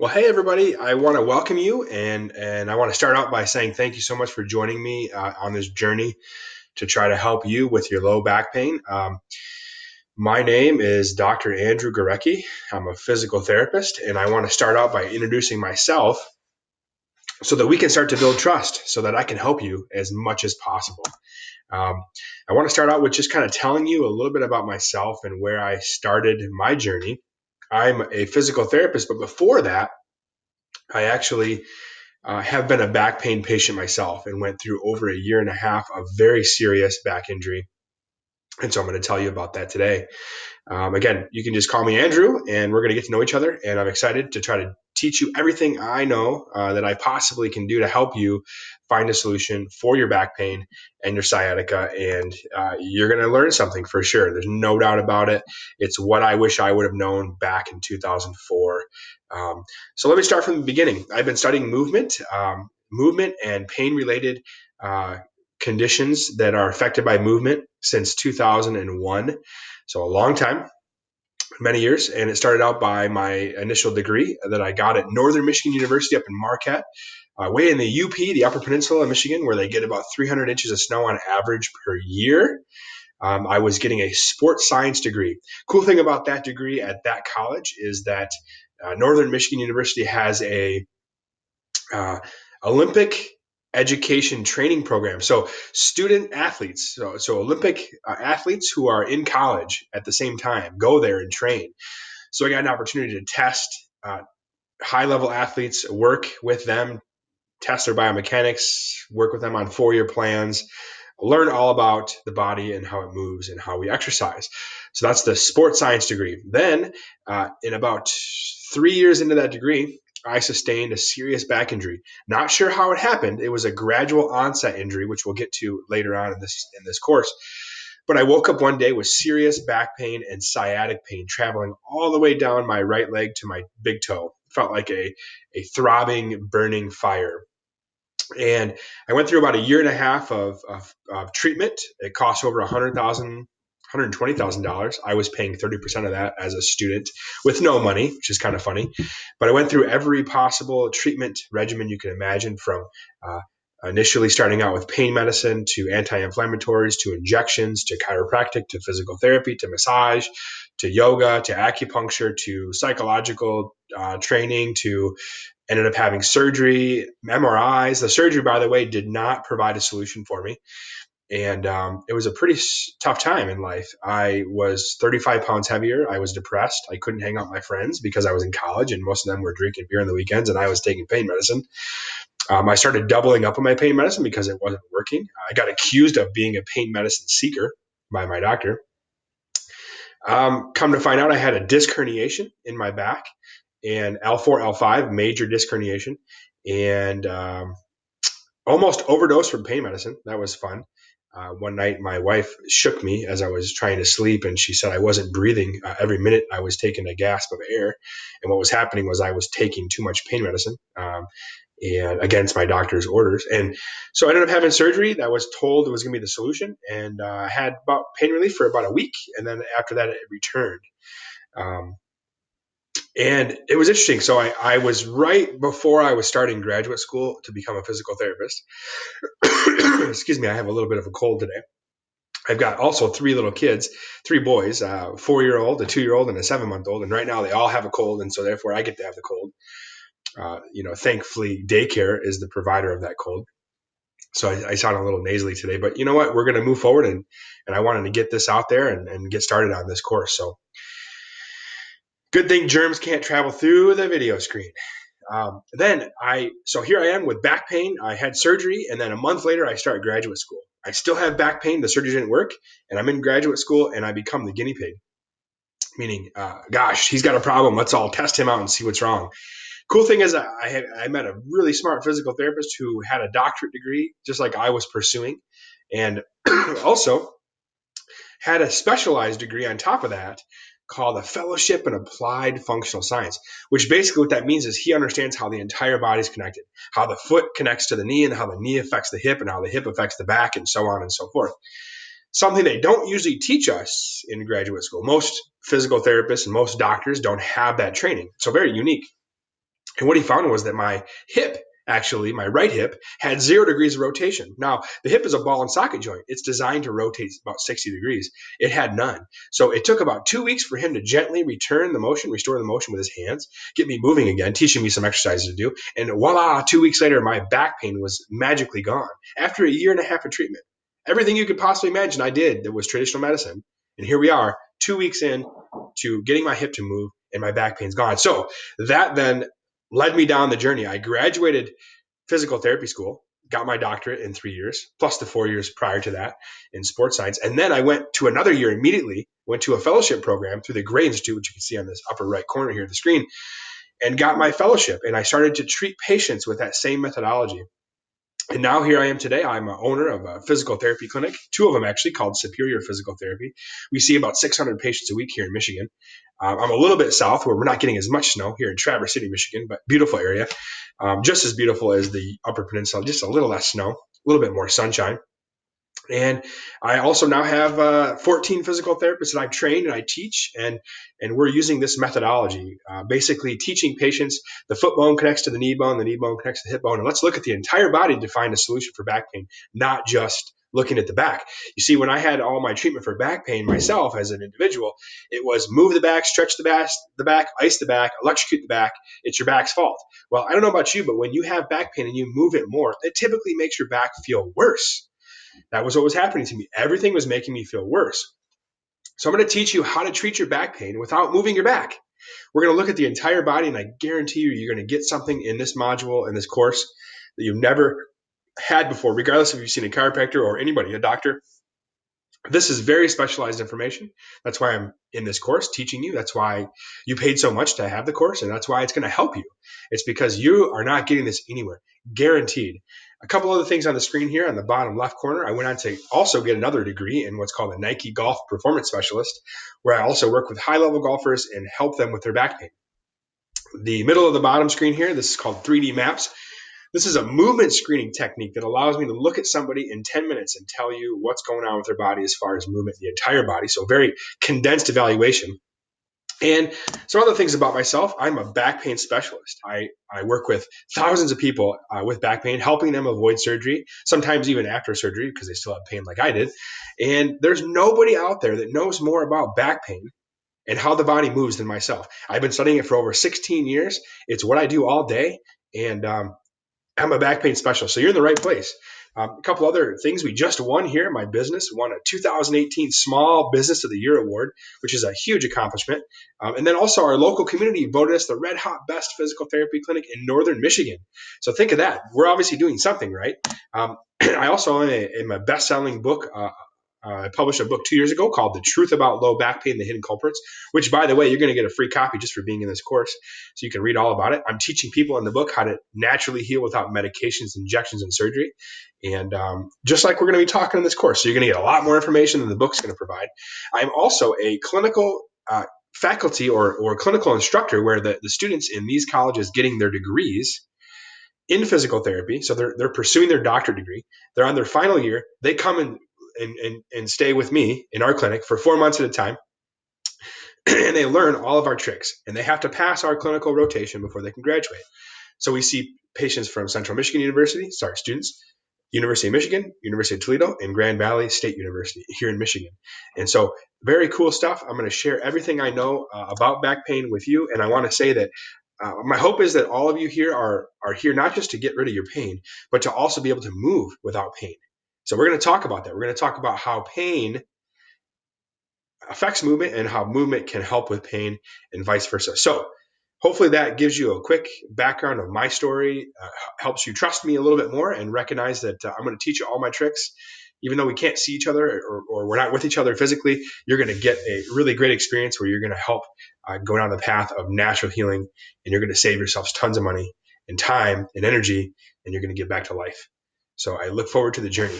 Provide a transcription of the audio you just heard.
Well, hey everybody! I want to welcome you, and I want to start out by saying thank you so much for joining me on this journey to try to help you with your low back pain. My name is Dr. Andrew Gorecki. I'm a physical therapist, and I want to start out by introducing myself so that we can start to build trust, so that I can help you as much as possible. Um, I want to start out with just kind of telling you a little bit about myself and where I started my journey. I'm a physical therapist, but before that, I actually have been a back pain patient myself and went through over a year and a half of very serious back injury. And so I'm going to tell you about that today. Again, you can just call me Andrew, and we're going to get to know each other. And I'm excited to try to teach you everything I know that I possibly can do to help you find a solution for your back pain and your sciatica. And you're going to learn something for sure. There's no doubt about it. It's what I wish I would have known back in 2004. So let me start from the beginning. I've been studying movement and pain related conditions that are affected by movement since 2001. So a long time, many years. And it started out by my initial degree that I got at Northern Michigan University up in Marquette, way in the UP, the Upper Peninsula of Michigan, where they get about 300 inches of snow on average per year. I was getting a sports science degree. Cool thing about that degree at that college is that Northern Michigan University has a Olympic education training program. So student athletes, so Olympic athletes who are in college at the same time go there and train. So I got an opportunity to test high level athletes, work with them, test their biomechanics, work with them on 4-year plans, learn all about the body and how it moves and how we exercise. So that's the sports science degree. Then, in about 3 years into that degree, I sustained a serious back injury. Not sure how it happened. It was a gradual onset injury, which we'll get to later on in this course. But I woke up one day with serious back pain and sciatic pain traveling all the way down my right leg to my big toe. It felt like a throbbing, burning fire. And I went through about a year and a half of treatment. It cost over $120,000. I was paying 30% of that as a student with no money, which is kind of funny. But I went through every possible treatment regimen you can imagine, from initially starting out with pain medicine to anti-inflammatories to injections to chiropractic to physical therapy to massage to yoga to acupuncture to psychological training to ended up having surgery, MRIs. The surgery, by the way, did not provide a solution for me. And it was a pretty tough time in life. I was 35 pounds heavier. I was depressed. I couldn't hang out with my friends because I was in college and most of them were drinking beer on the weekends and I was taking pain medicine. I started doubling up on my pain medicine because it wasn't working. I got accused of being a pain medicine seeker by my doctor. Come to find out, I had a disc herniation in my back and L4, L5, major disc herniation, and almost overdosed from pain medicine. That was fun. One night, my wife shook me as I was trying to sleep, and she said I wasn't breathing. Every minute, I was taking a gasp of air, and what was happening was I was taking too much pain medicine, and against my doctor's orders. And so I ended up having surgery that was told it was going to be the solution, and I had about pain relief for about a week, and then after that, it returned. Um, and it was interesting. So I was right before I was starting graduate school to become a physical therapist. Excuse me, I have a little bit of a cold today. I've got also 3 little kids, 3 boys, a 4-year-old, a 2-year-old, and a 7-month-old. And right now they all have a cold, and so therefore I get to have the cold. Thankfully, daycare is the provider of that cold. So I sound a little nasally today, but you know what? We're going to move forward, and I wanted to get this out there and get started on this course. So good thing germs can't travel through the video screen. So here I am with back pain. I had surgery, and then a month later, I started graduate school. I still have back pain. The surgery didn't work, and I'm in graduate school, and I become the guinea pig. Meaning, gosh, he's got a problem. Let's all test him out and see what's wrong. Cool thing is, I met a really smart physical therapist who had a doctorate degree, just like I was pursuing, and also had a specialized degree on top of that called a Fellowship in Applied Functional Science, which basically what that means is he understands how the entire body is connected, how the foot connects to the knee and how the knee affects the hip and how the hip affects the back and so on and so forth. Something they don't usually teach us in graduate school. Most physical therapists and most doctors don't have that training. So very unique. And what he found was that my hip, actually, my right hip, had 0 degrees of rotation. Now, the hip is a ball and socket joint. It's designed to rotate about 60 degrees. It had none. So it took about 2 weeks for him to gently restore the motion with his hands, get me moving again, teaching me some exercises to do. And voila, 2 weeks later, my back pain was magically gone after a year and a half of treatment. Everything you could possibly imagine I did that was traditional medicine. And here we are, 2 weeks in to getting my hip to move, and my back pain's gone. So that then led me down the journey. I graduated physical therapy school, got my doctorate in 3 years, plus the 4 years prior to that in sports science. And then I went to another year immediately, went to a fellowship program through the Gray Institute, which you can see on this upper right corner here of the screen, and got my fellowship. And I started to treat patients with that same methodology. And now here I am today. I'm an owner of a physical therapy clinic, 2 of them actually, called Superior Physical Therapy. We see about 600 patients a week here in Michigan. I'm a little bit south where we're not getting as much snow here in Traverse City, Michigan, but beautiful area. Just as beautiful as the Upper Peninsula, just a little less snow, a little bit more sunshine. And I also now have 14 physical therapists that I've trained and I teach, and we're using this methodology, basically teaching patients the foot bone connects to the knee bone connects to the hip bone, and let's look at the entire body to find a solution for back pain, not just looking at the back. You see, when I had all my treatment for back pain myself as an individual, it was move the back, stretch the back, ice the back, electrocute the back. It's your back's fault. Well, I don't know about you, but when you have back pain and you move it more, it typically makes your back feel worse. That was what was happening to me. Everything was making me feel worse. So I'm going to teach you how to treat your back pain without moving your back. We're going to look at the entire body, and I guarantee you're going to get something in this module, in this course, that you've never had before, regardless if you've seen a chiropractor or anybody, a doctor. This is very specialized information. That's why I'm in this course teaching you. That's why you paid so much to have the course, and that's why it's going to help you. It's because you are not getting this anywhere, guaranteed. A couple other things on the screen here on the bottom left corner. I went on to also get another degree in what's called a Nike Golf Performance Specialist, where I also work with high-level golfers and help them with their back pain. The middle of the bottom screen here, this is called 3D Maps. This is a movement screening technique that allows me to look at somebody in 10 minutes and tell you what's going on with their body as far as movement, the entire body. So very condensed evaluation. And some other things about myself, I'm a back pain specialist. I work with thousands of people with back pain, helping them avoid surgery, sometimes even after surgery because they still have pain like I did. And there's nobody out there that knows more about back pain and how the body moves than myself. I've been studying it for over 16 years. It's what I do all day. And I'm a back pain specialist, so you're in the right place. A couple other things. We just won here in my business, won a 2018 Small Business of the Year award, which is a huge accomplishment. And then also our local community voted us the red hot best physical therapy clinic in Northern Michigan. So think of that. We're obviously doing something right. I also am a best-selling book. I published a book 2 years ago called The Truth About Low Back Pain, The Hidden Culprits, which, by the way, you're going to get a free copy just for being in this course, so you can read all about it. I'm teaching people in the book how to naturally heal without medications, injections, and surgery. And just like we're going to be talking in this course, so you're going to get a lot more information than the book's going to provide. I'm also a clinical faculty or clinical instructor where the students in these colleges getting their degrees in physical therapy, so they're pursuing their doctorate degree. They're on their final year. They come and stay with me in our clinic for 4 months at a time. And they learn all of our tricks. And they have to pass our clinical rotation before they can graduate. So we see patients from Central Michigan University, students, University of Michigan, University of Toledo, and Grand Valley State University here in Michigan. And so very cool stuff. I'm going to share everything I know about back pain with you. And I want to say that my hope is that all of you here are here not just to get rid of your pain, but to also be able to move without pain. So we're going to talk about that. We're going to talk about how pain affects movement and how movement can help with pain and vice versa. So hopefully that gives you a quick background of my story, helps you trust me a little bit more and recognize that I'm going to teach you all my tricks. Even though we can't see each other or we're not with each other physically, you're going to get a really great experience where you're going to help go down the path of natural healing, and you're going to save yourselves tons of money and time and energy, and you're going to get back to life. So I look forward to the journey.